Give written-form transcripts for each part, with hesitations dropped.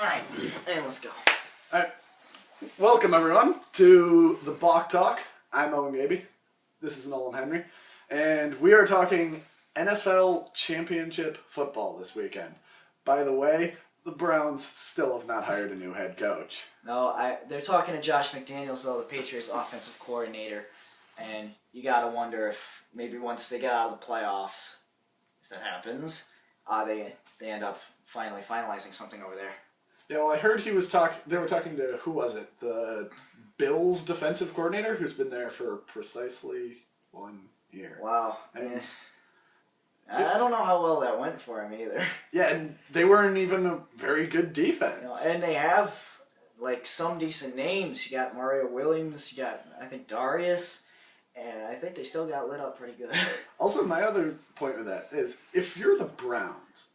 Alright, and let's go. Alright, welcome everyone to the Balk Talk. I'm Owen Gaby. This is Nolan Henry. And we are talking NFL Championship football this weekend. By the way, the Browns still have not hired a new head coach. No, they're talking to Josh McDaniels, though, the Patriots' offensive coordinator. And you gotta wonder if maybe once they get out of the playoffs, if that happens, they end up finally finalizing something over there. Yeah, well, I heard they were talking to, who was it? The Bills defensive coordinator, who's been there for precisely 1 year. Wow. And I don't know how well that went for him either. Yeah, and they weren't even a very good defense. And they have, like, some decent names. You got Mario Williams, you got, I think, Darius, and I think they still got lit up pretty good. Also, my other point with that is, if you're the Browns,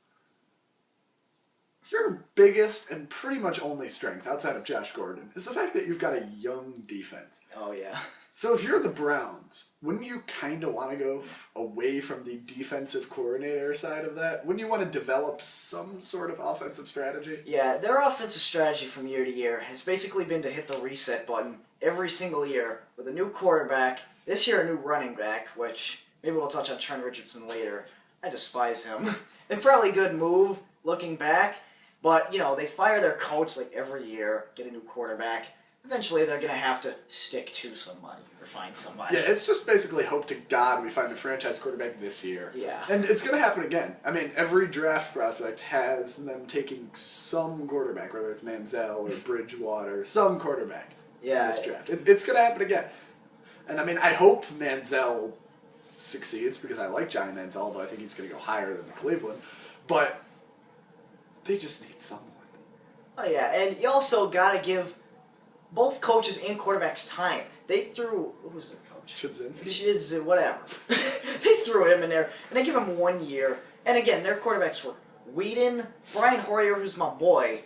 your biggest and pretty much only strength outside of Josh Gordon is the fact that you've got a young defense. Oh, yeah. So if you're the Browns, wouldn't you kind of want to go away from the defensive coordinator side of that? Wouldn't you want to develop some sort of offensive strategy? Yeah, their offensive strategy from year to year has basically been to hit the reset button every single year with a new quarterback. This year, a new running back, which maybe we'll touch on Trent Richardson later. I despise him. And probably a good move looking back. But, you know, they fire their coach like every year, get a new quarterback. Eventually, they're going to have to stick to somebody or find somebody. Yeah, it's just basically hope to God we find a franchise quarterback this year. Yeah. And it's going to happen again. I mean, every draft prospect has them taking some quarterback, whether it's Manziel or Bridgewater, some quarterback in this draft. It's going to happen again. And, I mean, I hope Manziel succeeds because I like Johnny Manziel, although I think he's going to go higher than Cleveland. But they just need someone. Oh, yeah, and you also got to give both coaches and quarterbacks time. They threw, who was their coach? Chudzinski? Whatever. They threw him in there, and they give him 1 year. And again, their quarterbacks were Whedon, Brian Hoyer, who's my boy,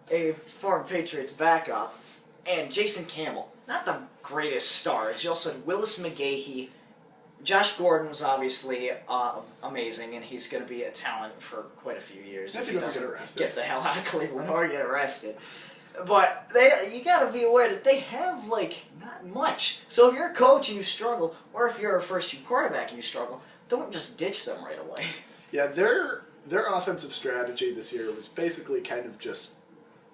a former Patriots backup, and Jason Campbell. Not the greatest stars. You also had Willis McGahee. Josh Gordon was obviously amazing, and he's going to be a talent for quite a few years if he doesn't get the hell out of Cleveland or get arrested. But you got to be aware that they have, like, not much. So if you're a coach and you struggle, or if you're a first-year quarterback and you struggle, don't just ditch them right away. Yeah, their offensive strategy this year was basically kind of just,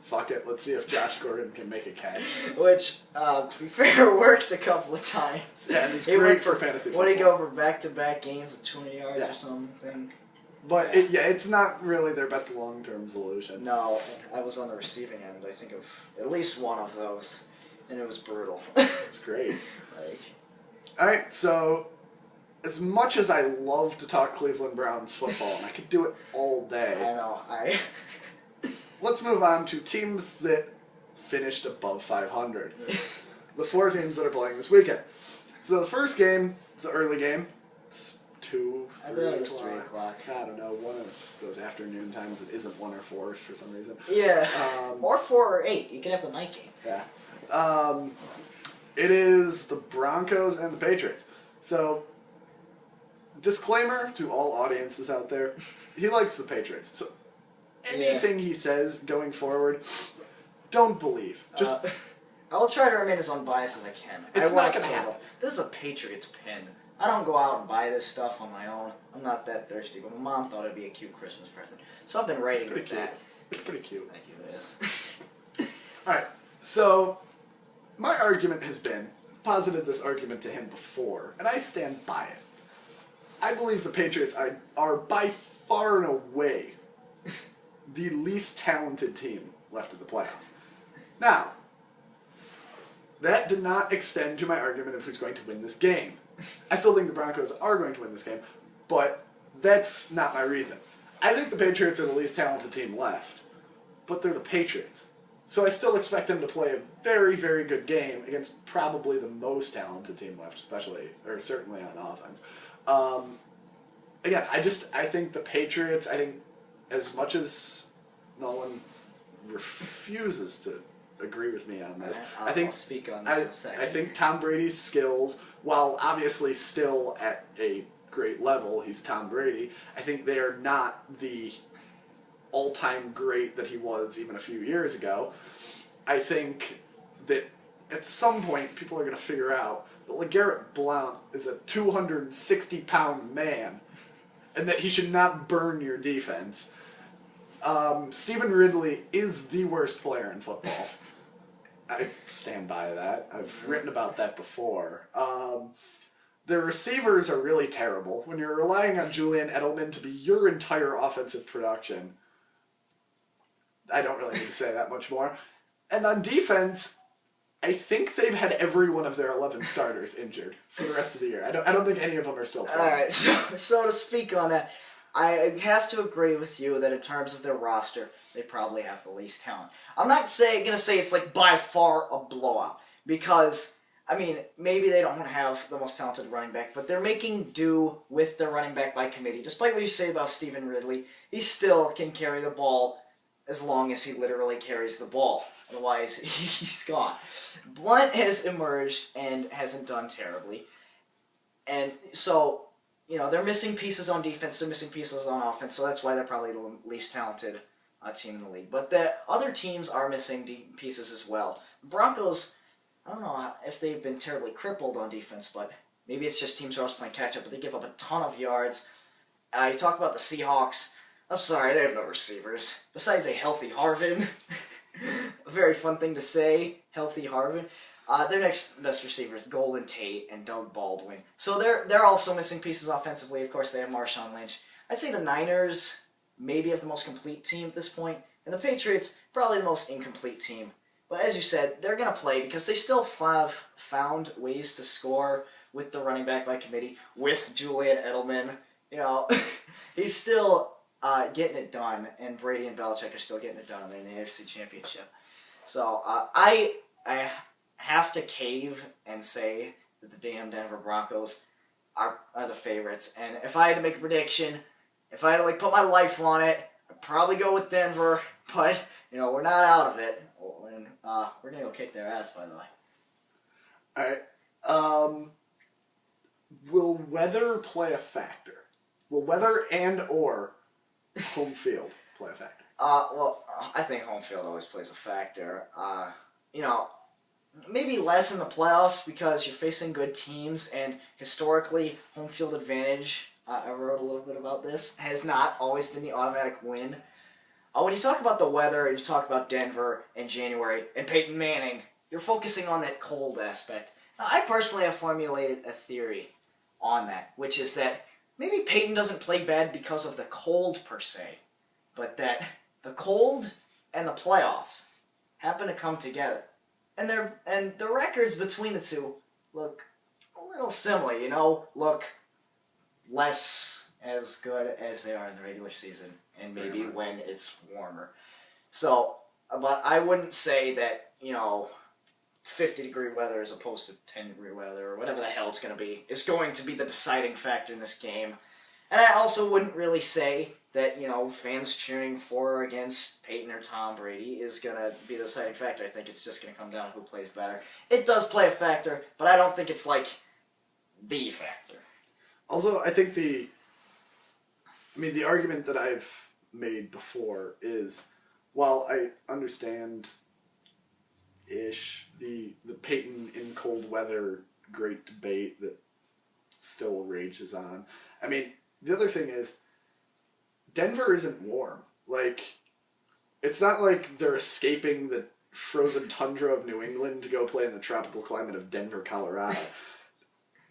fuck it, let's see if Josh Gordon can make a catch. Which, to be fair, worked a couple of times. Yeah, and he's great for fantasy football. What did he go for back-to-back games of 20 yards or something? But, it's not really their best long-term solution. No, I was on the receiving end, I think, of at least one of those, and it was brutal. It's great. Alright, so, as much as I love to talk Cleveland Browns football, and I could do it all day, I know, let's move on to teams that finished above 500. The 4 teams that are playing this weekend. So the first game, it's an early game. It's 2, 3 I thought it was 3 o'clock. I don't know, one of those afternoon times that isn't 1 or 4 for some reason. Yeah, or 4 or 8. You can have the night game. Yeah. It is the Broncos and the Patriots. So, disclaimer to all audiences out there, he likes the Patriots. So, anything he says going forward, don't believe. Just I'll try to remain as unbiased as I can. It's not going to happen. This is a Patriots pin. I don't go out and buy this stuff on my own. I'm not that thirsty, but my mom thought it'd be a cute Christmas present. So I've been writing with that. It's pretty cute. Thank you, it is. Alright, so my argument has been, posited this argument to him before, and I stand by it. I believe the Patriots are by far and away the least talented team left in the playoffs. Now, that did not extend to my argument of who's going to win this game. I still think the Broncos are going to win this game, but that's not my reason. I think the Patriots are the least talented team left, but they're the Patriots. So I still expect them to play a very, very good game against probably the most talented team left, certainly on offense. Again, I think the Patriots, as much as Nolan refuses to agree with me on this. I'll speak on this in a second. I think Tom Brady's skills, while obviously still at a great level, he's Tom Brady, I think they are not the all-time great that he was even a few years ago. I think that at some point people are going to figure out that LeGarrette Blount is a 260-pound man and that he should not burn your defense. Stephen Ridley is the worst player in football. I stand by that. I've written about that before. The receivers are really terrible. When you're relying on Julian Edelman to be your entire offensive production, I don't really need to say that much more. And on defense, I think they've had every one of their 11 starters injured for the rest of the year. I don't think any of them are still playing. All right, so to speak on that, I have to agree with you that in terms of their roster, they probably have the least talent. I'm not going to say it's like by far a blowout because, I mean, maybe they don't have the most talented running back, but they're making do with their running back by committee. Despite what you say about Stephen Ridley, he still can carry the ball as long as he literally carries the ball. Otherwise, he's gone. Blount has emerged and hasn't done terribly. And so, you know, they're missing pieces on defense, they're missing pieces on offense, so that's why they're probably the least talented team in the league. But the other teams are missing pieces as well. The Broncos, I don't know if they've been terribly crippled on defense, but maybe it's just teams are also playing catch-up, but they give up a ton of yards. You talk about the Seahawks. I'm sorry, they have no receivers. Besides a healthy Harvin. A very fun thing to say, healthy Harvin. Their next best receivers, Golden Tate and Doug Baldwin. So they're also missing pieces offensively. Of course, they have Marshawn Lynch. I'd say the Niners maybe have the most complete team at this point, and the Patriots probably the most incomplete team. But as you said, they're going to play because they still have found ways to score with the running back by committee, with Julian Edelman. You know, he's still getting it done, and Brady and Belichick are still getting it done in the AFC Championship. So I have to cave and say that the damn Denver Broncos are the favorites. And if I had to make a prediction, if I had to put my life on it, I'd probably go with Denver. But you know, we're not out of it. And we're gonna go kick their ass, by the way. All right. Will weather play a factor? Will weather and or home field play a factor? Well, I think home field always plays a factor. You know, maybe less in the playoffs because you're facing good teams, and historically, home field advantage, I wrote a little bit about this, has not always been the automatic win. When you talk about the weather, and you talk about Denver in January, and Peyton Manning, you're focusing on that cold aspect. Now, I personally have formulated a theory on that, which is that maybe Peyton doesn't play bad because of the cold per se, but that the cold and the playoffs happen to come together. And the records between the two look a little similar, you know, look less as good as they are in the regular season, and maybe when it's warmer. So, but I wouldn't say that, you know, 50-degree weather as opposed to 10-degree weather, or whatever the hell it's going to be, is going to be the deciding factor in this game. And I also wouldn't really say that, you know, fans cheering for or against Peyton or Tom Brady is going to be the deciding factor. I think it's just going to come down to who plays better. It does play a factor, but I don't think it's like the factor. Also, I think the argument that I've made before is, while I understand the Peyton in cold weather great debate that still rages on. I mean, the other thing is, Denver isn't warm. Like, it's not like they're escaping the frozen tundra of New England to go play in the tropical climate of Denver, Colorado.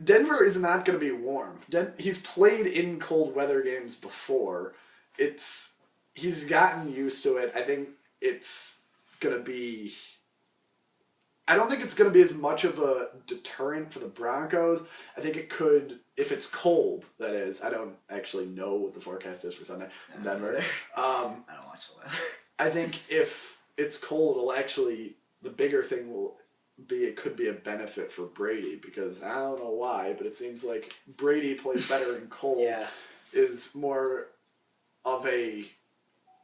Denver is not going to be warm. He's played in cold weather games before. He's gotten used to it. I think it's going to be... I don't think it's going to be as much of a deterrent for the Broncos. I think it could, if it's cold, that is. I don't actually know what the forecast is for Sunday in Denver. I don't watch the weather. I think if it's cold, the bigger thing will be it could be a benefit for Brady, because I don't know why, but it seems like Brady plays better in cold. Yeah. Is more of a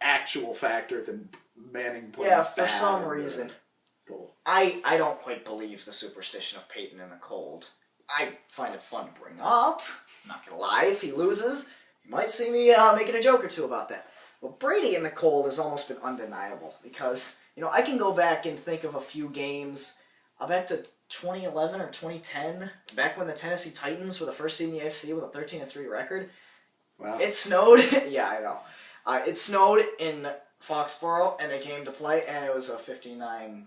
actual factor than Manning playing for some reason. Cold. I don't quite believe the superstition of Peyton in the cold. I find it fun to bring up. I'm not going to lie, if he loses, you might see me making a joke or two about that. But Brady in the cold has almost been undeniable because, I can go back and think of a few games back to 2011 or 2010, back when the Tennessee Titans were the first seed in the AFC with a 13-3 record. Wow. It snowed. Yeah, I know. It snowed in Foxborough, and they came to play, and it was a 59